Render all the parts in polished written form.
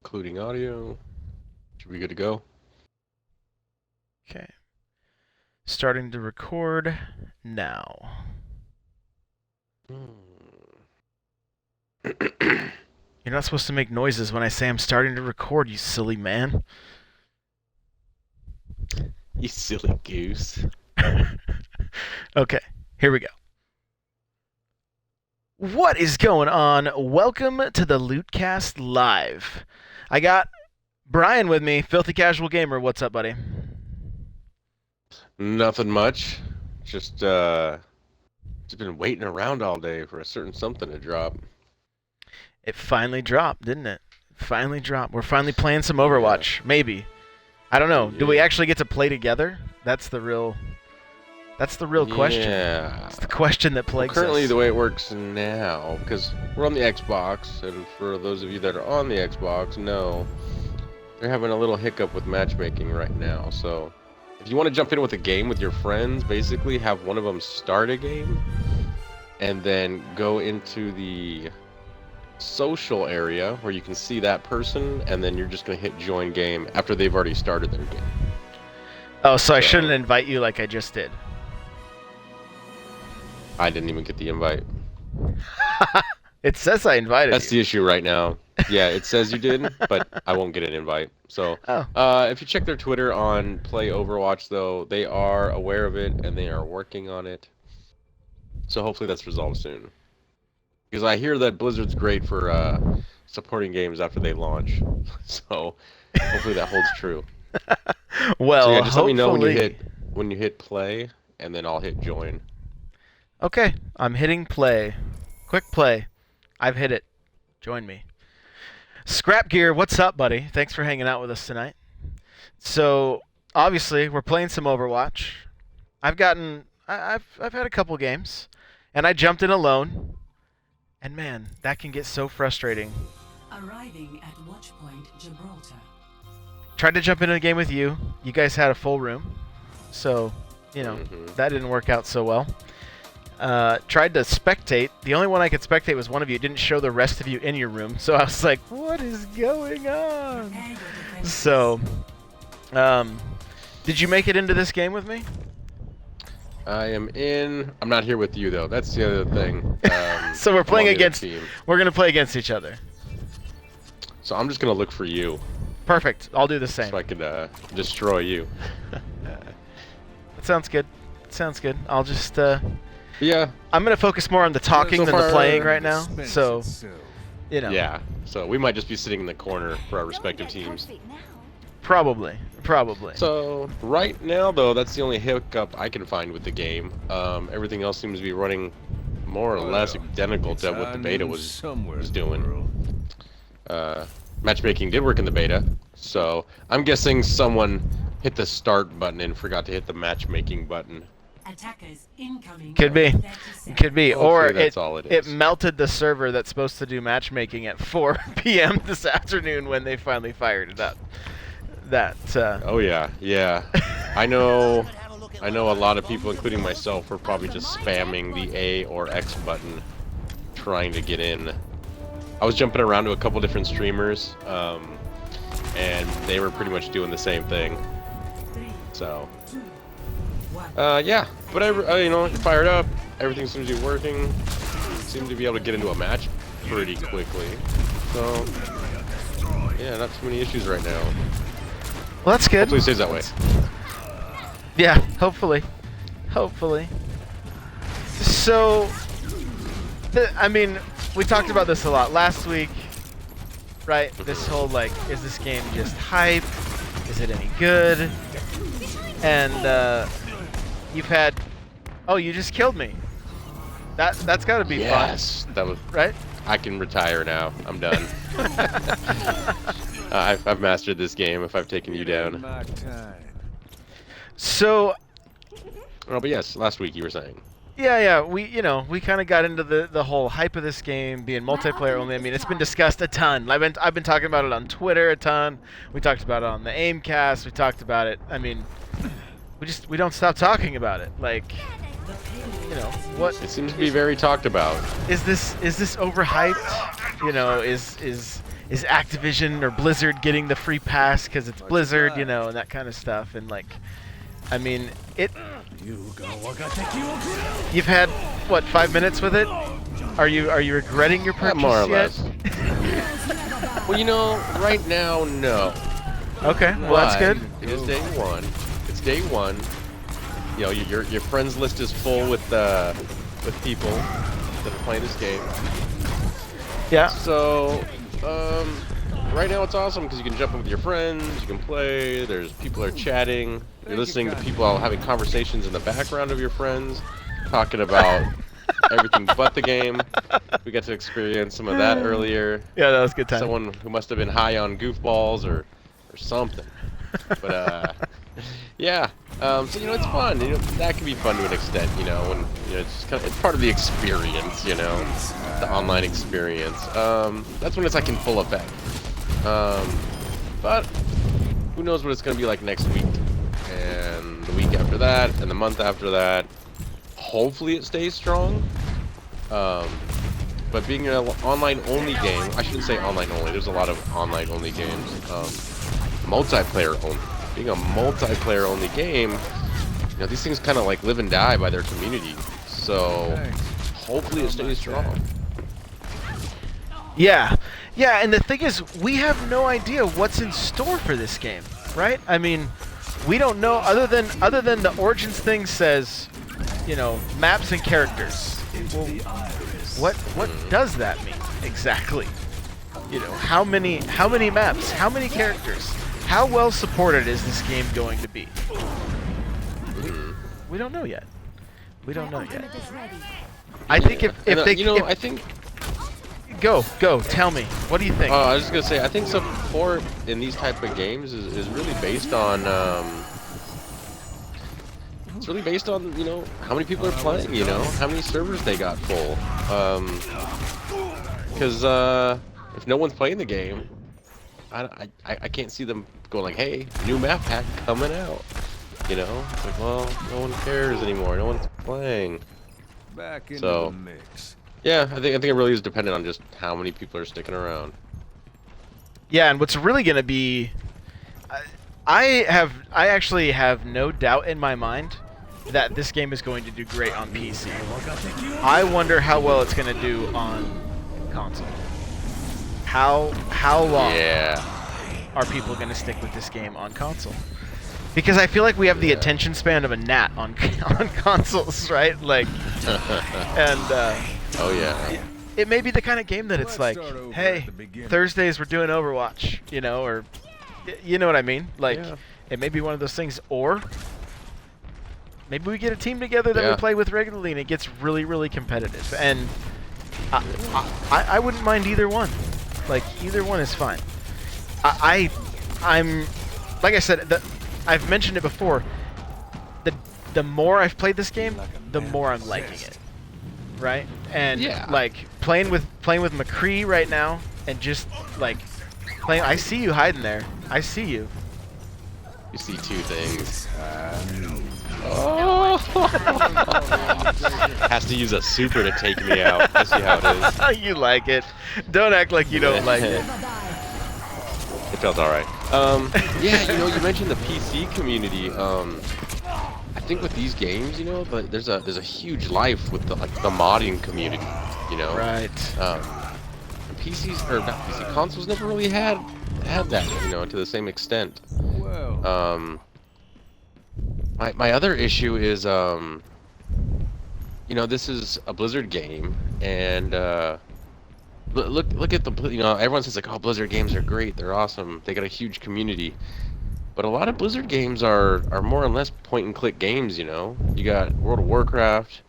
Including audio. Should be good to go. Okay. Starting to record now. You're not supposed to make noises when I say I'm starting to record, you silly man. You silly goose. Okay, here we go. What is going on? Welcome to the Lootcast Live. I got Brian with me, Filthy Casual Gamer. What's up, buddy? Nothing much. Just been waiting around all day for a certain something to drop. It finally dropped, didn't it? Finally dropped. We're finally playing some Overwatch. Yeah. Maybe. I don't know. Yeah. Do we actually get to play together? That's the real question. Yeah. It's the question that plagues us. Currently, the way it works now, because we're on the Xbox, and for those of you that are on the Xbox, no, they're having a little hiccup with matchmaking right now. So, if you want to jump in with a game with your friends, basically have one of them start a game, and then go into the social area where you can see that person, and then you're just going to hit join game after they've already started their game. Oh, so I shouldn't invite you like I just did. I didn't even get the invite. It says I invited you. That's the issue right now. Yeah, it says you did, but I won't get an invite. So, if you check their Twitter on Play Overwatch, though, they are aware of it, and they are working on it. So hopefully that's resolved soon. Because I hear that Blizzard's great for supporting games after they launch. So hopefully that holds true. Well, so yeah, just hopefully... let me know when you hit play, and then I'll hit join. Okay, I'm hitting play. Quick play. I've hit it. Join me. Scrap Gear, what's up, buddy? Thanks for hanging out with us tonight. So obviously we're playing some Overwatch. I've had a couple games, and I jumped in alone. And man, that can get so frustrating. Arriving at Watchpoint Gibraltar. Tried to jump into a game with you. You guys had a full room, so that didn't work out so well. Tried to spectate. The only one I could spectate was one of you. It didn't show the rest of you in your room, so I was like, what is going on? So, did you make it into this game with me? I am in. I'm not here with you, though. That's the other thing. So we're playing against... We're going to play against each other. So I'm just going to look for you. Perfect. I'll do the same. So I can destroy you. That sounds good. Sounds good. I'll just... Yeah. I'm going to focus more on the talking than the playing right now. So, Yeah. So we might just be sitting in the corner for our respective teams. Probably. So right now, though, that's the only hiccup I can find with the game. Everything else seems to be running more or less identical to what the beta was doing. Matchmaking did work in the beta, so I'm guessing someone hit the start button and forgot to hit the matchmaking button. Attackers incoming. Could be. Or that's all it is. It melted the server that's supposed to do matchmaking at 4 p.m. this afternoon when they finally fired it up. Oh yeah. I know a lot of people, including myself, were probably just spamming the A or X button trying to get in. I was jumping around to a couple different streamers, and they were pretty much doing the same thing. So, yeah. But I fired up. Everything seems to be working. Seem to be able to get into a match pretty quickly. So, yeah, not too many issues right now. Well, that's good. Hopefully it stays that way. Yeah, hopefully. So, we talked about this a lot last week, right? This whole, is this game just hype? Is it any good? And, you've had... Oh, you just killed me. That's gotta be fun. Yes, that was... Right? I can retire now. I'm done. I've mastered this game if I've taken you down. So... Oh, but yes, last week you were saying. Yeah, we kind of got into the whole hype of this game being multiplayer only. I mean, it's been discussed a ton. I've been talking about it on Twitter a ton. We talked about it on the Aimcast. We talked about it. I mean, we don't stop talking about it. Like, what? It seems to be very talked about. Is this overhyped? Is is Activision or Blizzard getting the free pass because it's Blizzard, you know, and that kind of stuff. And like, I mean, you've had what 5 minutes with it? Are you regretting your purchase more or yet? less. Well, you know, right now, no. Okay, well that's good. It is day one. It's day one. You know, your friends list is full with people that are playing this game. Yeah. So, right now it's awesome because you can jump in with your friends, you can play. There's people are chatting. You're listening to people having conversations in the background of your friends, talking about everything but the game. We got to experience some of that earlier. Yeah, that was a good time. Someone who must have been high on goofballs or something. But yeah. So you know, it's fun. You know, that can be fun to an extent. You know, when you know it's part of the experience. You know, the online experience. That's when it's like in full effect. But who knows what it's gonna be like next week, and the week after that, and the month after that. Hopefully it stays strong. But being an online-only game, I shouldn't say online-only. There's a lot of online-only games. Multiplayer-only. Being a multiplayer-only game, you know, these things kind of like live and die by their community. So hopefully it stays strong. Yeah, and the thing is, we have no idea what's in store for this game, right? I mean, we don't know other than the Origins thing says, you know, maps and characters. Well, what does that mean exactly? You know, how many maps, how many characters, how well supported is this game going to be? We don't know yet. We don't know yet. I think if they, you know, I think. Go, tell me. What do you think? I was just gonna say, I think support in these type of games is really based on. It's really based on, you know, how many people are playing, you know, how many servers they got full. Because if no one's playing the game, I can't see them going like, hey, new map pack coming out. You know, it's like, well, no one cares anymore. No one's playing. Back into So, the mix. yeah, I think it really is dependent on just how many people are sticking around. Yeah, and what's really going to be, I actually have no doubt in my mind that this game is going to do great on PC. I wonder how well it's going to do on console. How long are people going to stick with this game on console? Because I feel like we have the attention span of a gnat on consoles, right? Like, and Oh yeah. it may be the kind of game that it's like, hey, Thursdays we're doing Overwatch, you know, or you know what I mean? Like, it may be one of those things, or maybe we get a team together that we play with regularly and it gets really, really competitive. And I wouldn't mind either one. Like, either one is fine. I'm, like I said, I've mentioned it before. The more I've played this game, the more I'm liking it. Right? And like playing with McCree right now, and just like playing. I see you hiding there. I see you. You see two things. Oh! Has to use a super to take me out. I see how it is. You like it. Don't act like you don't like it. It felt alright. Yeah, you know, you mentioned the PC community. I think with these games, you know, but there's a huge life with the modding community. You know, right? PCs or not PC consoles never really had that, you know, to the same extent. My other issue is, you know, this is a Blizzard game, and look at the, you know, everyone says like, oh, Blizzard games are great, they're awesome, they got a huge community, but a lot of Blizzard games are more or less point and click games. You know, you got World of Warcraft,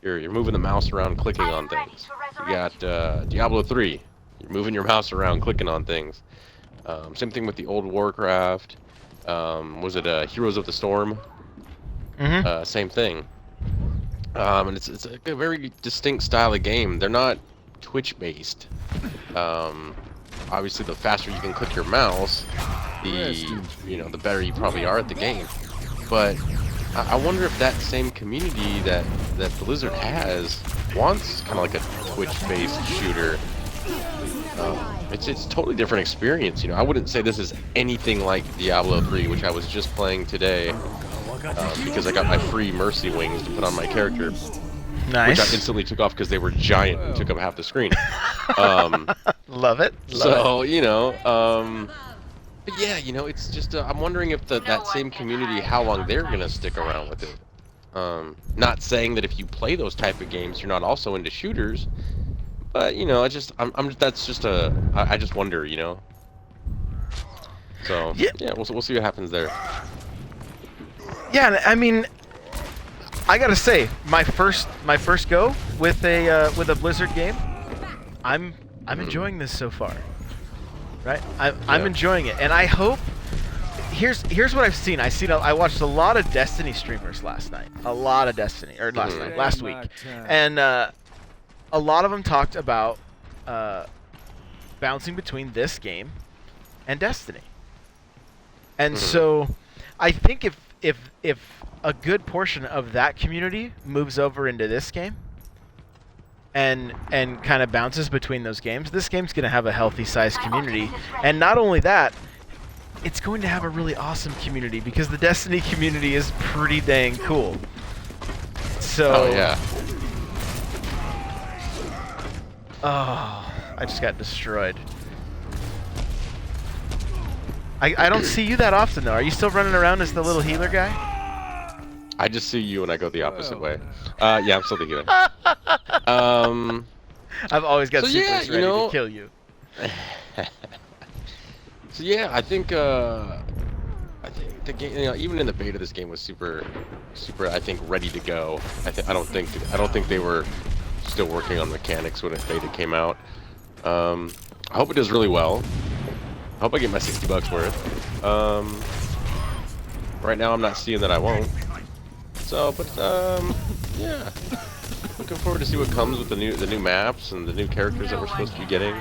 you're moving the mouse around, clicking on things. You got Diablo 3, you're moving your mouse around, clicking on things. Same thing with the old Warcraft. Was it Heroes of the Storm? Mm-hmm. Same thing. And it's a very distinct style of game. They're not Twitch-based. Obviously, the faster you can click your mouse, the better you probably are at the game. But I wonder if that same community that Blizzard has wants kind of like a Twitch-based shooter. It's a totally different experience. You know, I wouldn't say this is anything like Diablo 3, which I was just playing today because I got my free Mercy Wings to put on my character. Nice. Which I instantly took off because they were giant and took up half the screen. Love it. So, you know, but yeah, you know, it's just, I'm wondering if that same community, how long they're going to stick around with it. Not saying that if you play those type of games, you're not also into shooters, but, you know, I just wonder, you know. So, yeah, we'll see what happens there. Yeah, I mean, I gotta say, my first go with a Blizzard game, I'm enjoying this so far, right? I'm enjoying it, and I hope. Here's what I've seen. I watched a lot of Destiny streamers last night, last week, and a lot of them talked about bouncing between this game and Destiny, and so I think if a good portion of that community moves over into this game and kind of bounces between those games, this game's going to have a healthy sized community. And not only that, it's going to have a really awesome community because the Destiny community is pretty dang cool. So Oh yeah. Oh, I just got destroyed. I don't see you that often though. Are you still running around as the little healer guy? I just see you when I go the opposite way. Yeah, I'm still the healer. I've always got So supers yeah, ready you know, to kill you. So yeah, I think the game, you know, even in the beta, this game was super, I think, ready to go. I don't think they were still working on mechanics when beta came out. I hope it does really well. I hope I get my $60 worth. Right now I'm not seeing that I won't. So, but yeah, looking forward to see what comes with the new maps and the new characters that we're supposed to be getting.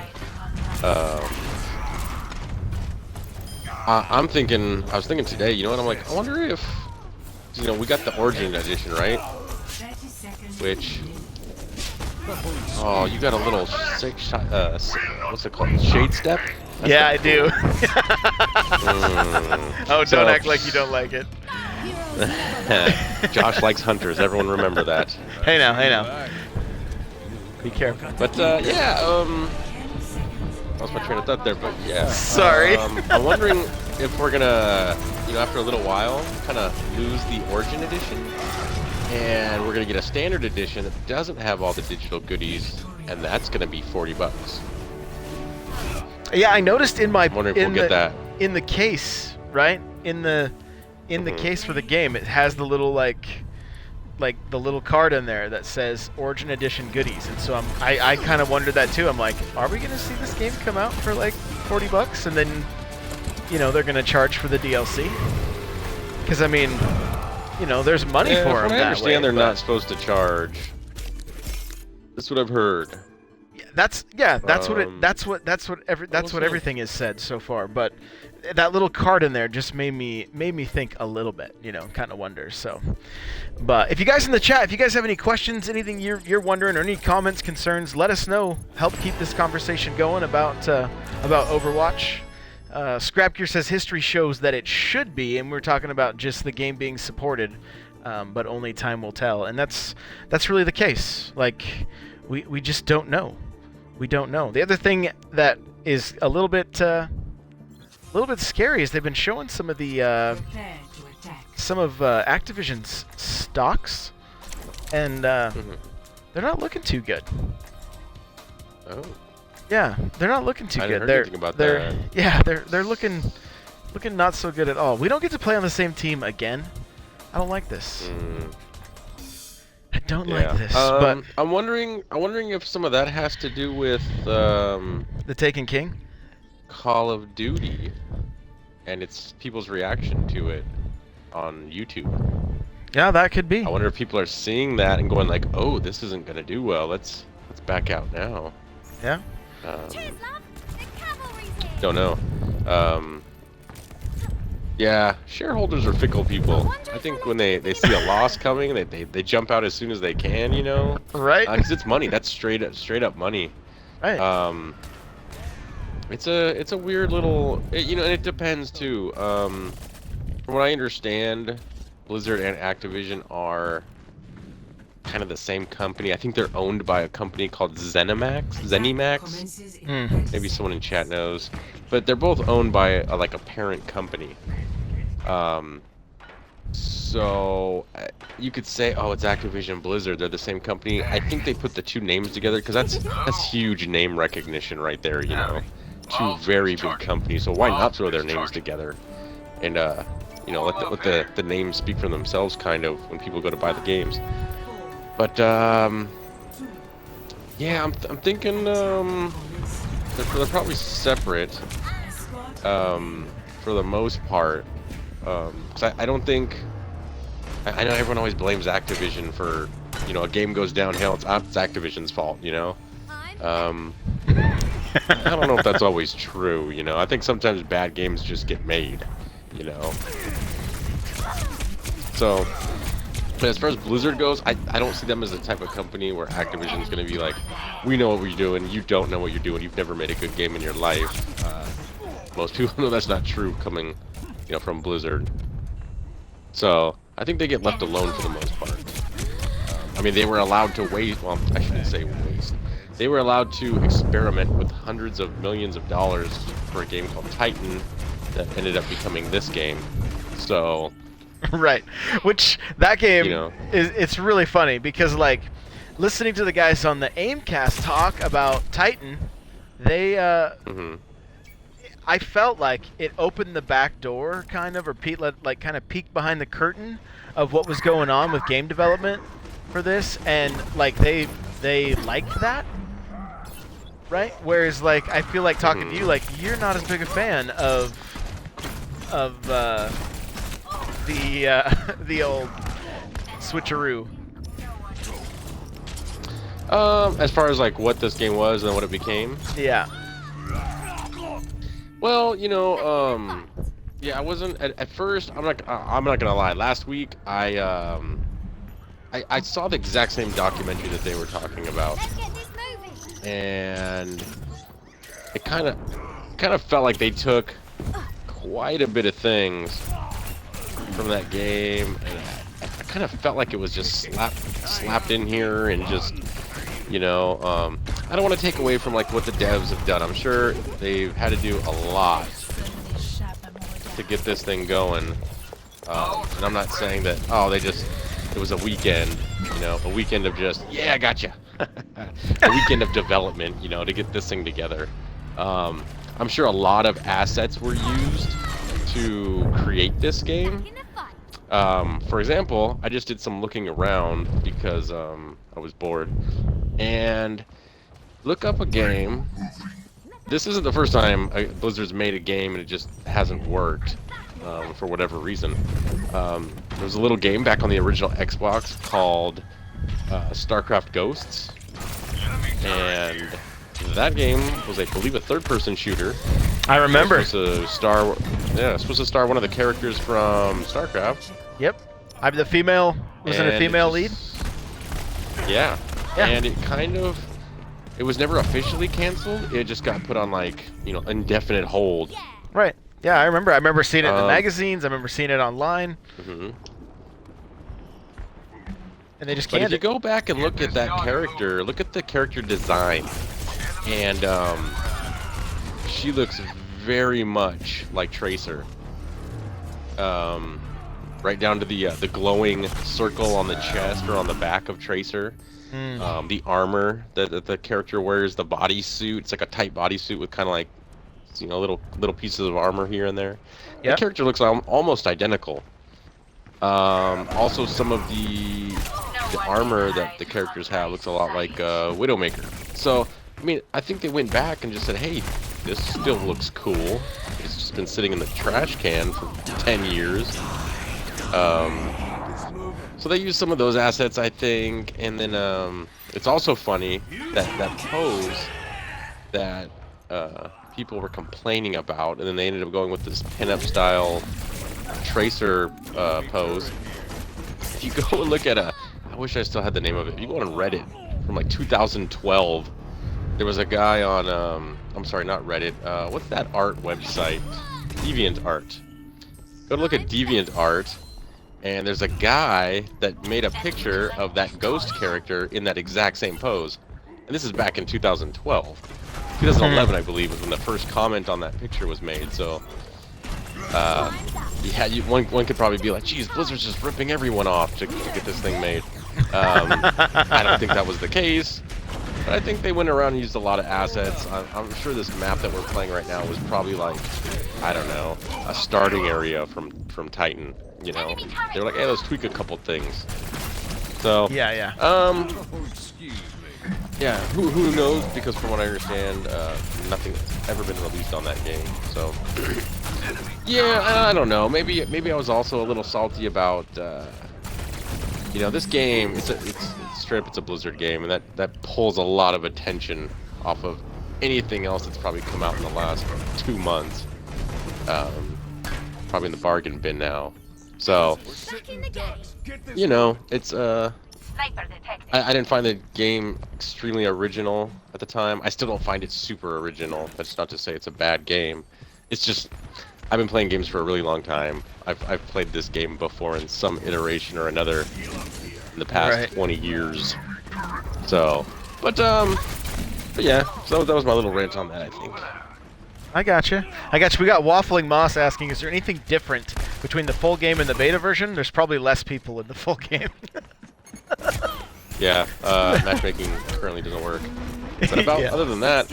I was thinking today, you know what? I'm like, I wonder if, you know, we got the Origin Edition, right? Which, oh, you got a little what's it called? Shade Step? That's yeah, I cool. do. Oh, So- don't act like you don't like it. Josh likes hunters. Everyone remember that. Hey now. Be careful. But yeah, lost my train of thought there. But yeah. Sorry. I'm wondering if we're gonna, you know, after a little while, kind of lose the Origin Edition, and we're gonna get a Standard Edition that doesn't have all the digital goodies, and that's gonna be $40. Yeah, I noticed in my I'm wondering if we'll get that. in the case, right? In the case for the game, it has the little like the little card in there that says Origin Edition goodies, and so I kind of wondered that too. I'm like, are we gonna see this game come out for like $40 and then, you know, they're gonna charge for the DLC? Because I mean, you know, there's money for them. From what I understand, they're not supposed to charge. That's what I've heard. That's what everything is said so far. But that little card in there just made me think a little bit, you know, kind of wonder. So, but if you guys in the chat, if you guys have any questions, anything you're wondering, or any comments, concerns, let us know. Help keep this conversation going about Overwatch. Scrapgear says history shows that it should be, and we're talking about just the game being supported, but only time will tell, and that's really the case. Like, we just don't know. We don't know. The other thing that is a little bit scary is they've been showing some of the Activision's stocks, and they're not looking too good. Oh. Yeah, they're not looking too good. Heard anything about that. Yeah, they're looking not so good at all. We don't get to play on the same team again. I don't like this. I don't like this. But I'm wondering if some of that has to do with the Taken King, Call of Duty, and it's people's reaction to it on YouTube. Yeah, that could be. I wonder if people are seeing that and going like, "Oh, this isn't gonna do well. Let's back out now." Yeah. Don't know. Yeah, shareholders are fickle people. I think when they see a loss coming, they jump out as soon as they can, you know? Right. Because it's money. That's straight up money. Right. It's a weird little, you know, and it depends too. From what I understand, Blizzard and Activision are kind of the same company. I think they're owned by a company called Zenimax. Maybe someone in chat knows, but they're both owned by like a parent company. So you could say, oh, it's Activision Blizzard. They're the same company. I think they put the two names together because that's huge name recognition right there. You know, two very big companies. So why not throw their names together and you know, let the names speak for themselves, kind of, when people go to buy the games. But yeah, I'm thinking they're probably separate for the most part. 'Cause I don't think, I know everyone always blames Activision for, you know, a game goes downhill, it's Activision's fault, you know. I don't know if that's always true, you know. I think sometimes bad games just get made, you know. So, but as far as Blizzard goes, I don't see them as the type of company where Activision's going to be like, we know what we're doing, you don't know what you're doing, you've never made a good game in your life. Most people know that's not true coming, you know, from Blizzard. So I think they get left alone for the most part. I mean, they were allowed to waste, well, I shouldn't say waste. They were allowed to experiment with hundreds of millions of dollars for a game called Titan that ended up becoming this game. So, right, which that game, you know, it's really funny because, like, listening to the guys on the Aimcast talk about Titan, they I felt like it opened the back door, kind of, or kind of peeked behind the curtain of what was going on with game development for this, and like they liked that, right? Whereas, like, I feel like talking to you, like, you're not as big a fan of the old switcheroo. As far as like what this game was and what it became. Yeah. Well, you know, yeah, I wasn't at first. I'm not gonna lie. Last week, I saw the exact same documentary that they were talking about, and it kind of felt like they took quite a bit of things from that game, and I kind of felt like it was just slapped in here and just, you know, I don't want to take away from like what the devs have done. I'm sure they've had to do a lot to get this thing going, and I'm not saying that, oh, it was a weekend, you know, a weekend of just, yeah, I gotcha, a weekend of development, you know, to get this thing together. I'm sure a lot of assets were used to create this game. For example, I just did some looking around because I was bored, and look up a game. This isn't the first time Blizzard's made a game and it just hasn't worked for whatever reason. There was a little game back on the original Xbox called StarCraft Ghosts, and that game was, I believe, a third-person shooter. I remember. Supposed to star one of the characters from StarCraft. Yep. I'm the female. Was it a female lead? Yeah. And it was never officially canceled. It just got put on, like, you know, indefinite hold. Right. Yeah, I remember. I remember seeing it in the magazines. I remember seeing it online. And they just canned it. But if you go back and look at that character, look at the character design, and she looks very much like Tracer. Right down to the glowing circle on the chest or on the back of Tracer. The armor that the character wears, the bodysuit, it's like a tight bodysuit with kind of like, you know, little pieces of armor here and there. The character looks almost identical. Also, some of the armor that the characters have looks a lot like Widowmaker. So, I mean, I think they went back and just said, hey, this still looks cool. It's just been sitting in the trash can for 10 years. So they used some of those assets, I think, and then it's also funny that pose that people were complaining about, and then they ended up going with this pinup style Tracer pose. If you go and look at I wish I still had the name of it. If you go on Reddit from like 2012, There was a guy on, I'm sorry, not Reddit. What's that art website? DeviantArt. Go look at DeviantArt, and there's a guy that made a picture of that ghost character in that exact same pose. And this is back in 2012. 2011, I believe, was when the first comment on that picture was made. So, yeah, one could probably be like, geez, Blizzard's just ripping everyone off to get this thing made. I don't think that was the case. But I think they went around and used a lot of assets. I'm sure this map that we're playing right now was probably like, I don't know, a starting area from Titan. You know, they were like, hey, let's tweak a couple things. So Yeah. Yeah, who knows? Because from what I understand, nothing's ever been released on that game. So yeah, I don't know. Maybe I was also a little salty about. You know, this game, it's straight up, it's a Blizzard game, and that pulls a lot of attention off of anything else that's probably come out in the last 2 months. Probably in the bargain bin now. So, you know, it's I didn't find the game extremely original at the time. I still don't find it super original. That's not to say it's a bad game. It's just, I've been playing games for a really long time. I've played this game before in some iteration or another in the past 20 years. So, but yeah, so that was my little rant on that, I think. I gotcha. We got Waffling Moss asking, is there anything different between the full game and the beta version? There's probably less people in the full game. Yeah, matchmaking currently doesn't work. But other than that,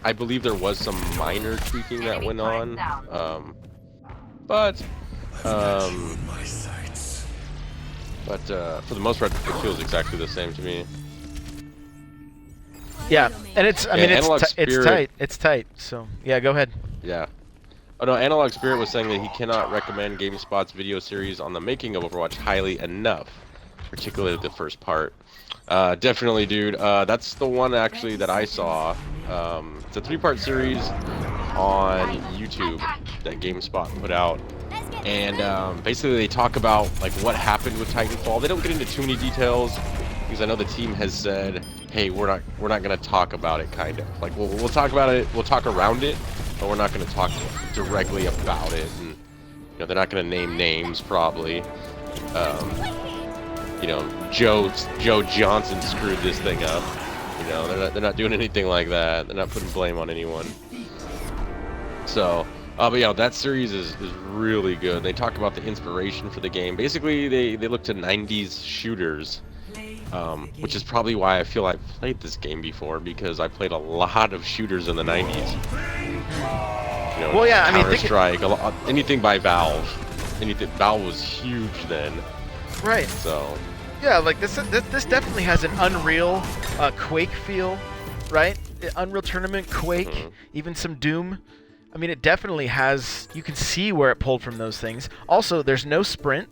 I believe there was some minor tweaking that went on, but for the most part, it feels exactly the same to me. Yeah, and it's, I mean, it's tight. It's tight, so, yeah, go ahead. Yeah. Oh no, Analog Spirit was saying that he cannot recommend GameSpot's video series on the making of Overwatch highly enough, particularly the first part. Definitely, dude. That's the one actually that I saw. It's a 3-part series on YouTube that GameSpot put out, and basically they talk about like what happened with Titanfall. They don't get into too many details because I know the team has said, "Hey, we're not gonna talk about it." Kind of like we'll talk about it. We'll talk around it, but we're not gonna talk directly about it. And you know, they're not gonna name names probably. You know, Joe Johnson screwed this thing up. You know, they're not doing anything like that. They're not putting blame on anyone. So, but yeah, that series is really good. They talk about the inspiration for the game. Basically, they look to 90s shooters, which is probably why I feel I've played this game before, because I played a lot of shooters in the 90s. You know, well, yeah, I mean, Counter-Strike, anything by Valve. Valve was huge then. Right. So. Yeah, like this definitely has an Unreal Quake feel, right? Unreal Tournament, Quake, even some Doom. I mean, it definitely has. You can see where it pulled from those things. Also, there's no sprint.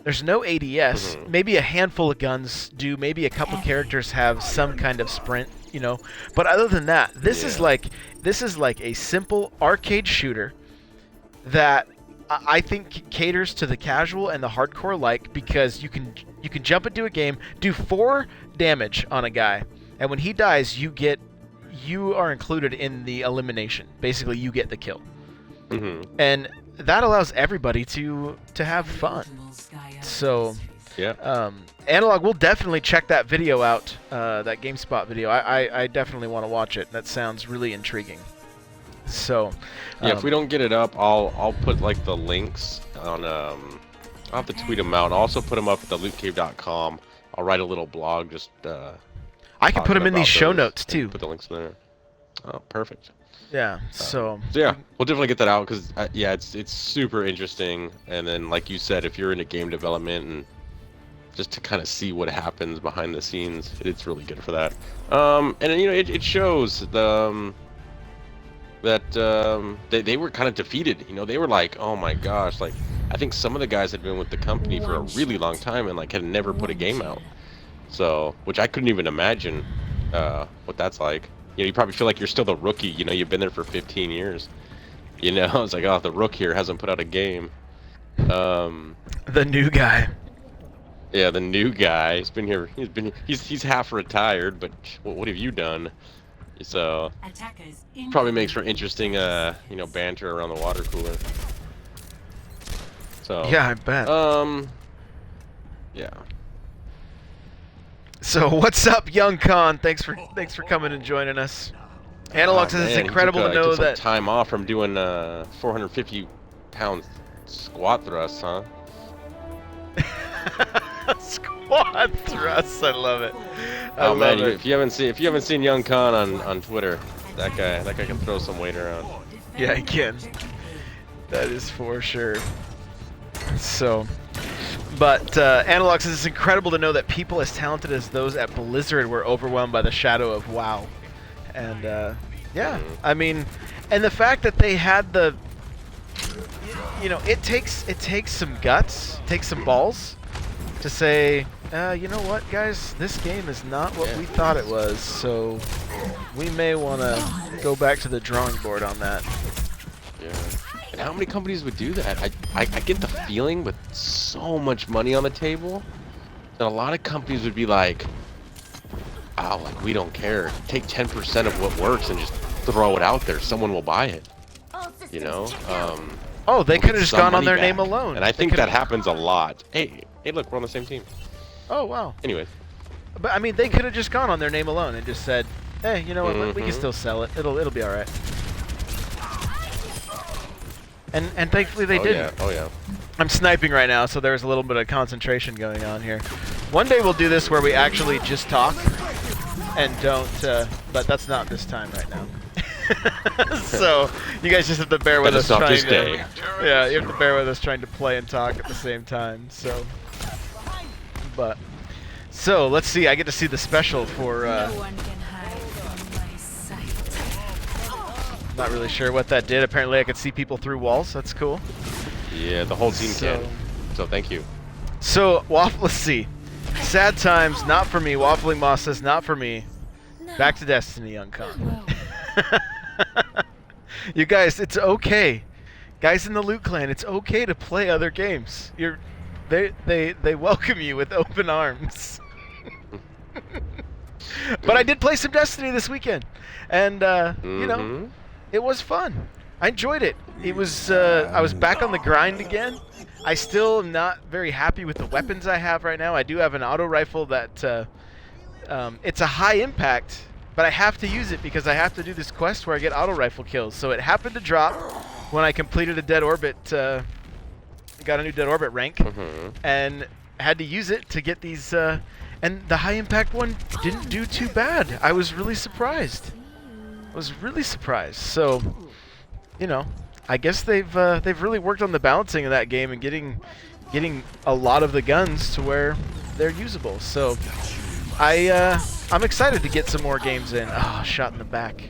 There's no ADS. Maybe a handful of guns do. Maybe a couple characters have some kind of sprint. You know, but other than that, this is like a simple arcade shooter that I think caters to the casual and the hardcore alike, because you can jump into a game, do 4 damage on a guy, and when he dies, you are included in the elimination. Basically, you get the kill, and that allows everybody to have fun. So, yeah. Analog, we'll definitely check that video out. That GameSpot video. I definitely want to watch it. That sounds really intriguing. So, yeah, if we don't get it up, I'll put like the links on. I'll have to tweet them out. I'll also put them up at thelootcave.com. I'll write a little blog just. I can put them in these show notes too. Put the links in there. Oh, perfect. Yeah. So yeah, we'll definitely get that out because yeah, it's super interesting. And then, like you said, if you're into game development and just to kind of see what happens behind the scenes, it's really good for that. And you know, it shows the. That they were kind of defeated. You know, they were like, oh my gosh, like I think some of the guys had been with the company for a really long time and like had never put a game out. So, which I couldn't even imagine what that's like. You know, you probably feel like you're still the rookie. You know, you've been there for 15 years. You know, it's like, oh, the rook here hasn't put out a game. The new guy. Yeah, the new guy. He's been here. He's half retired, but what have you done? So Attackers probably makes for incoming. interesting, banter around the water cooler. So Yeah, I bet. Yeah. So what's up, Young Khan? Thanks for coming and joining us. Analog says it's Man, incredible to he know took some that. time off from doing 450-pound squat thrusts, huh? Squad thrusts, I love it. I Oh love man, it. if you haven't seen Young Khan on Twitter, that guy can throw some weight around. Yeah, he can. That is for sure. So, but Analog says it's incredible to know that people as talented as those at Blizzard were overwhelmed by the shadow of WoW. And yeah, I mean, and the fact that they had the, it takes some guts, takes some balls to say, you know what, guys, this game is not what we thought it was, so we may want to go back to the drawing board on that. Yeah. And how many companies would do that? I get the feeling with so much money on the table that a lot of companies would be like, oh, like, we don't care. Take 10% of what works and just throw it out there. Someone will buy it. You know? Oh, they we'll could have get just some gone on money their back. name alone. And I They think could've- that happens a lot. Hey, look, we're on the same team. Oh, wow. Anyways. But I mean, they could have just gone on their name alone and just said, "Hey, you know what? We can still sell it. It'll be all right." And thankfully they didn't. Oh yeah. I'm sniping right now, so there's a little bit of concentration going on here. One day we'll do this where we actually just talk and don't. But that's not this time right now. So you guys just have to bear with us Better trying stop this day. Yeah, you have to bear with us trying to play and talk at the same time. So, so let's see. I get to see the special for. No one can hide from my sight. Not really sure what that did. Apparently, I could see people through walls. That's cool. Yeah, the whole team So- can. So thank you. So, let's see. Sad times, not for me. Waffling Moss says, not for me. Back to Destiny, Young Khan. You guys, it's okay. Guys in the Loot Clan, it's okay to play other games. They welcome you with open arms. But I did play some Destiny this weekend, and it was fun. I enjoyed it. It was I was back on the grind again. I still am not very happy with the weapons I have right now. I do have an auto rifle that it's a high impact, but I have to use it because I have to do this quest where I get auto rifle kills. So it happened to drop when I completed a dead orbit, got a new dead orbit rank, and had to use it to get these. And the high impact one didn't do too bad. I was really surprised. So, I guess they've really worked on the balancing of that game and getting a lot of the guns to where they're usable. So, I'm excited to get some more games in. Oh, shot in the back.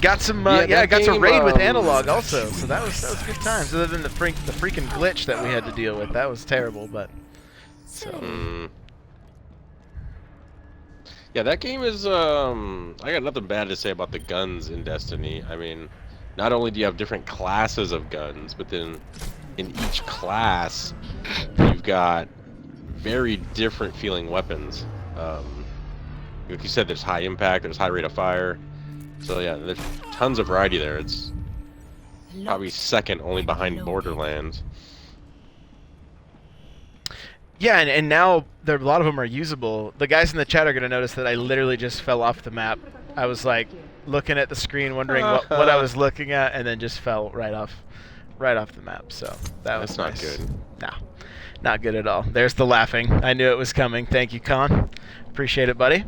Got some I got to raid with Analog also. So that was good times. Other than the freaking glitch that we had to deal with, that was terrible. But so. Yeah, that game is, I got nothing bad to say about the guns in Destiny. I mean, not only do you have different classes of guns, but then in each class, you've got very different feeling weapons. Like you said, there's high impact, there's high rate of fire. So yeah, there's tons of variety there. It's probably second only behind Borderlands. Yeah, and now a lot of them are usable. The guys in the chat are going to notice that I literally just fell off the map. I was like looking at the screen, wondering what I was looking at, and then just fell right off the map. So that's not nice. good. No, not good at all. There's the laughing. I knew it was coming. Thank you, Con. Appreciate it, buddy.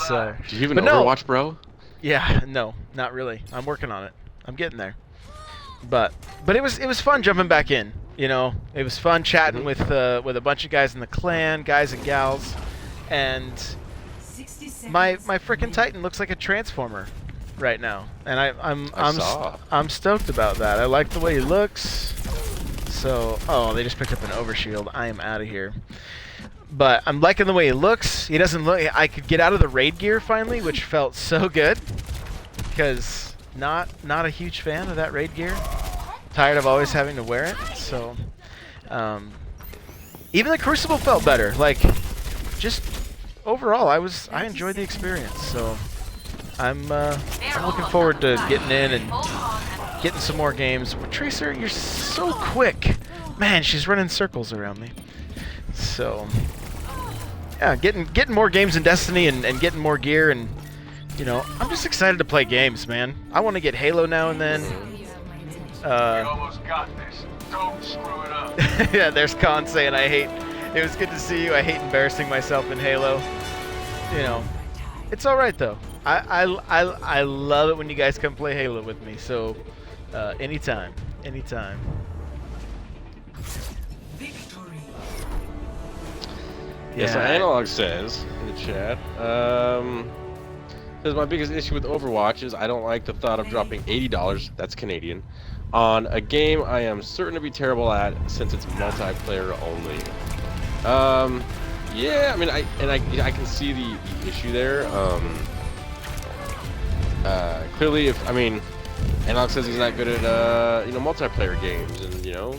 So, Do you even but no. Overwatch, bro? Yeah, no, not really. I'm working on it. I'm getting there. But it was fun jumping back in. It was fun chatting with a bunch of guys in the clan, guys and gals, and my frickin' Titan looks like a transformer right now, and I'm stoked about that. I like the way he looks. So, they just picked up an overshield. I am out of here. But I'm liking the way he looks. He doesn't look. I could get out of the raid gear finally, which felt so good, because not a huge fan of that raid gear. tired of always having to wear it. So, even the Crucible felt better. Like, just overall, I enjoyed the experience. So, I'm looking forward to getting in and getting some more games. But Tracer, you're so quick. Man, she's running circles around me. So, yeah, getting more games in Destiny and getting more gear, and you know, I'm just excited to play games, man. I want to get Halo now and then. You almost got this. Don't screw it up. Yeah, there's Khan saying it was good to see you. I hate embarrassing myself in Halo. You know, it's all right though. I love it when you guys come play Halo with me. So, anytime. Victory. Yeah, so Analog says in the chat, says my biggest issue with Overwatch is I don't like the thought of dropping $80, that's Canadian, on a game I am certain to be terrible at since it's multiplayer only. Yeah, I mean, I can see the issue there. Clearly, Analog says he's not good at multiplayer games, and you know,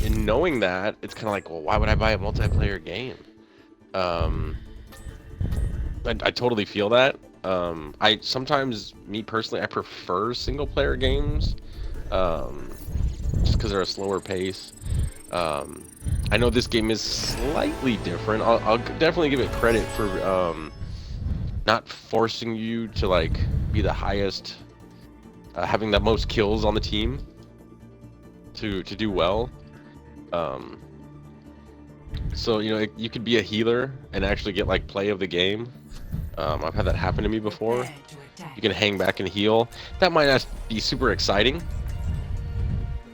in knowing that, it's kind of like, well, why would I buy a multiplayer game? I totally feel that. I sometimes, me personally, I prefer single player games, just because they're a slower pace. I know this game is slightly different. I'll definitely give it credit for not forcing you to like be the highest, having the most kills on the team to do well. So you know, you could be a healer and actually get like play of the game. I've had that happen to me before. You can hang back and heal. That might not be super exciting.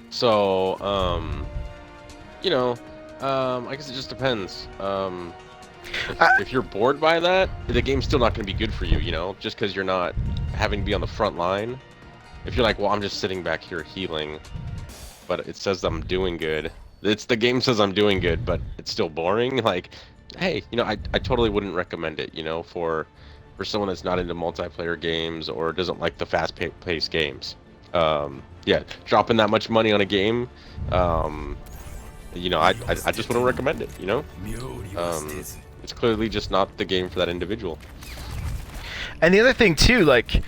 So, you know, I guess it just depends. If you're bored by that, the game's still not going to be good for you, you know, just because you're not having to be on the front line. If you're like, well, I'm just sitting back here healing, but it says I'm doing good. The game says I'm doing good, but it's still boring. Like, hey, you know, I totally wouldn't recommend it, you know, for someone that's not into multiplayer games or doesn't like the fast-paced games. Yeah, dropping that much money on a game, you know, I just wouldn't recommend it, you know. It's clearly just not the game for that individual. And the other thing too, like,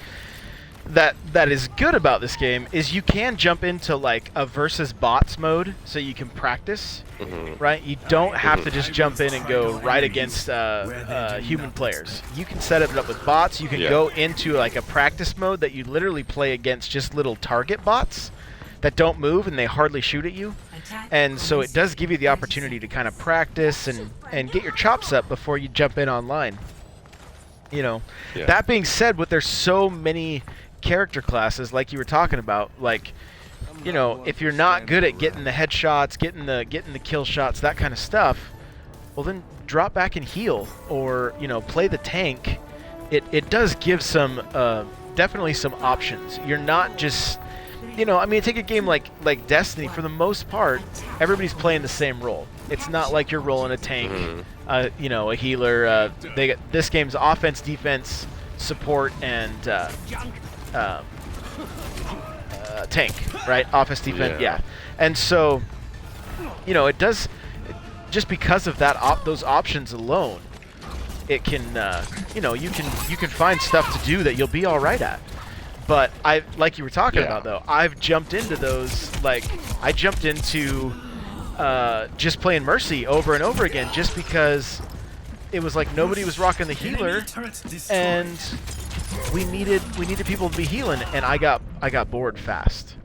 that is good about this game is you can jump into like a versus bots mode, so you can practice, right? You don't have to just jump in and go right against human players. You can set it up with bots. You can go into like a practice mode that you literally play against just little target bots that don't move and they hardly shoot at you. And so it does give you the opportunity to kind of practice and get your chops up before you jump in online. You know, that being said, there's so many character classes, like you were talking about, like, you know, if you're not good at getting the headshots, getting the kill shots, that kind of stuff, well then drop back and heal, or you know, play the tank. It does give some definitely some options. You're not just, you know, I mean, take a game like Destiny. For the most part, everybody's playing the same role. It's not like you're rolling a tank, you know, a healer. This game's offense, defense, support, and tank, right? Offense, defense, yeah. And so, you know, it does, just because of that, those options alone, it can, you know, you can find stuff to do that you'll be all right at. But like you were talking about though, I've jumped into those, like, I jumped into just playing Mercy over and over again, just because it was like nobody was rocking the healer, and we needed people to be healing, and I got bored fast.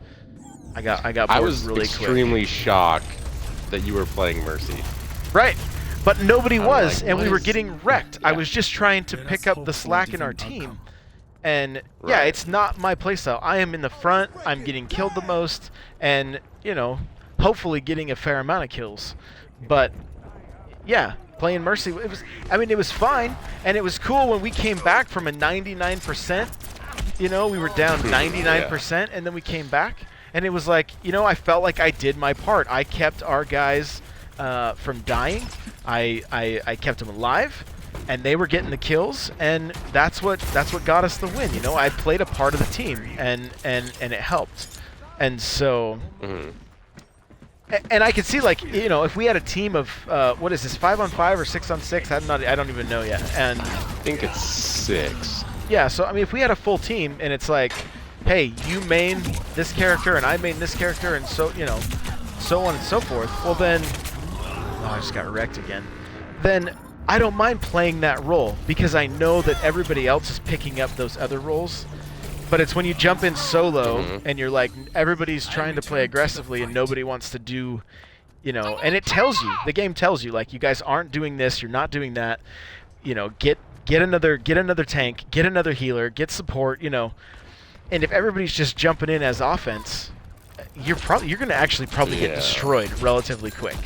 I got bored really quick. I was extremely shocked that you were playing Mercy. Right, but nobody was, like, and we were getting wrecked. I was just trying to pick up the slack in our team, and yeah, it's not my playstyle. I am in the front. I'm getting killed the most, and you know, hopefully getting a fair amount of kills. But yeah, playing Mercy, it was fine, and it was cool when we came back from a 99%. You know, we were down 99%, and then we came back, and it was like, you know, I felt like I did my part. I kept our guys from dying. I kept them alive, and they were getting the kills, and that's what got us the win. You know, I played a part of the team, and it helped. And so, Mhm. and I could see, like, you know, if we had a team of what is this, 5-on-5 or 6-on-6? I don't even know yet. And I think it's 6. yeah, so I mean, if we had a full team and it's like, hey, you main this character and I main this character, and so, you know, so on and so forth. Well then, oh, I just got wrecked again. Then I don't mind playing that role because I know that everybody else is picking up those other roles. But it's when you jump in solo and you're like, everybody's trying to play aggressively and nobody wants to do, you know, and it tells you, the game tells you, like, you guys aren't doing this, you're not doing that, you know, get another tank, get another healer, get support, you know. And if everybody's just jumping in as offense, you're going to actually probably get destroyed relatively quick.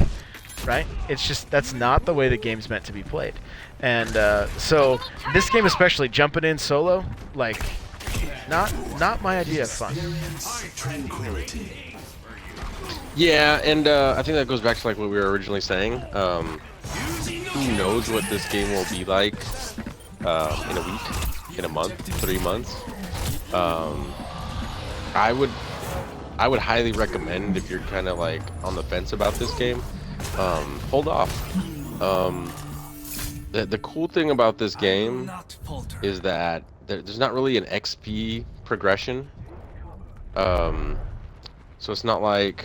Right? It's just, that's not the way the game's meant to be played. And so this game especially, jumping in solo, like, not my idea of fun. Yeah, and I think that goes back to like what we were originally saying. Who knows what this game will be like in a week, in a month, 3 months. I would highly recommend, if you're kind of like on the fence about this game, hold off. The cool thing about this game is that there's not really an XP progression. So it's not like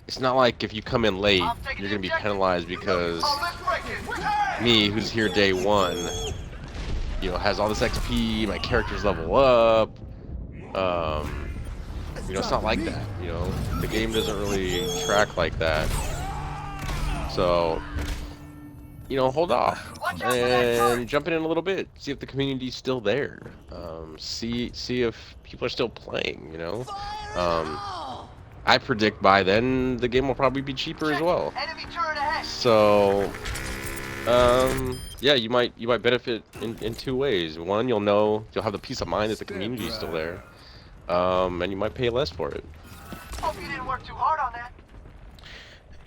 if you come in late, you're gonna be penalized because me, who's here day 1, you know, has all this XP, my characters level up. You know, it's not like that. You know, the game doesn't really track like that. So, you know, hold off and jump in a little bit. See if the community's still there. See if people are still playing. You know, I predict by then the game will probably be cheaper as well. So, yeah, you might benefit in 2 ways. One, you'll have the peace of mind that the community's still there, and you might pay less for it. Hope you didn't work too hard on that.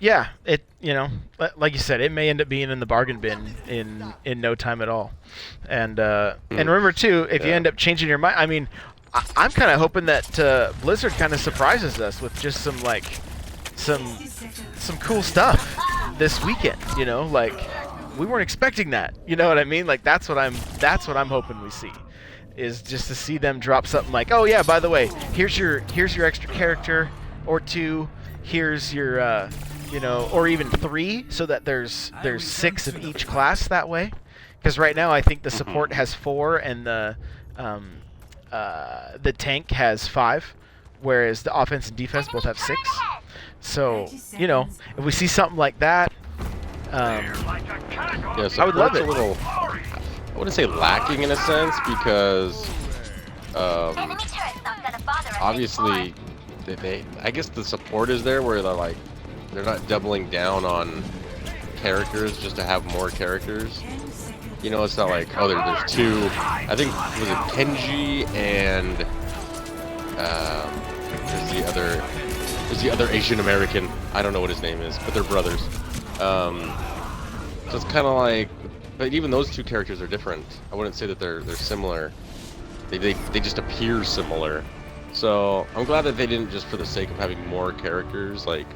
Yeah, it, you know, like you said, it may end up being in the bargain bin in no time at all. And remember too, if you end up changing your mind, I mean, I'm kind of hoping that Blizzard kind of surprises us with just some cool stuff this weekend. You know, like, we weren't expecting that. You know what I mean? Like, that's what I'm hoping we see, is just to see them drop something like, oh yeah, by the way, here's your extra character or 2. Here's your you know, or even 3, so that there's 6 of each class that way. Because right now I think the support has 4 and the tank has 5, whereas the offense and defense both have 6. So, you know, if we see something like that, yeah, I would love it. A little, I wouldn't say lacking in a sense, because obviously I guess the support is there where they're not doubling down on characters just to have more characters. You know, it's not like, oh, there's 2. I think, was it Kenji and there's the other Asian American. I don't know what his name is, but they're brothers. So it's kind of like, but even those 2 characters are different. I wouldn't say that they're similar. They just appear similar. So I'm glad that they didn't, just for the sake of having more characters, like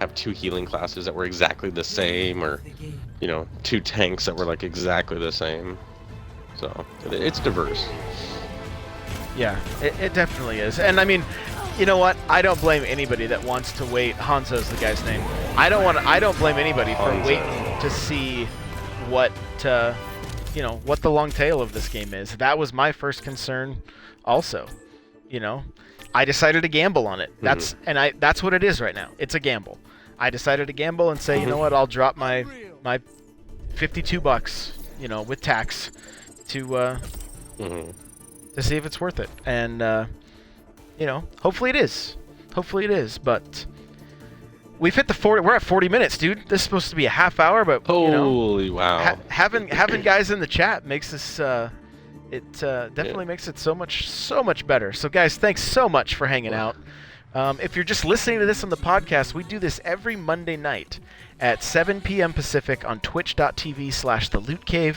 have 2 healing classes that were exactly the same, or, you know, 2 tanks that were like exactly the same. So it's diverse. Yeah, it definitely is. And I mean, you know what? I don't blame anybody that wants to wait. Hanzo's the guy's name. I don't blame anybody for waiting to see what you know, what the long tail of this game is. That was my first concern also. You know, I decided to gamble on it. That's what it is right now. It's a gamble. I decided to gamble and say, you know what, I'll drop my $52, you know, with tax to see if it's worth it. And you know, hopefully it is. Hopefully it is. But we've hit the 40. We're at 40 minutes, dude. This is supposed to be a half hour, but holy, you know, wow. Having guys in the chat makes this it definitely makes it so much better. So guys, thanks so much for hanging out. If you're just listening to this on the podcast, we do this every Monday night at 7 p.m. Pacific on twitch.tv/thelootcave.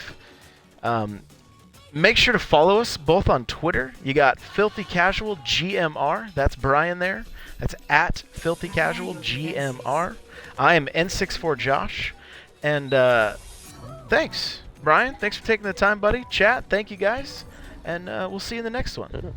Make sure to follow us both on Twitter. You got Filthy Casual GMR. That's Brian there. That's at Filthy Casual GMR. I am N64 Josh. And thanks, Brian. Thanks for taking the time, buddy. Chat, thank you guys. And we'll see you in the next one.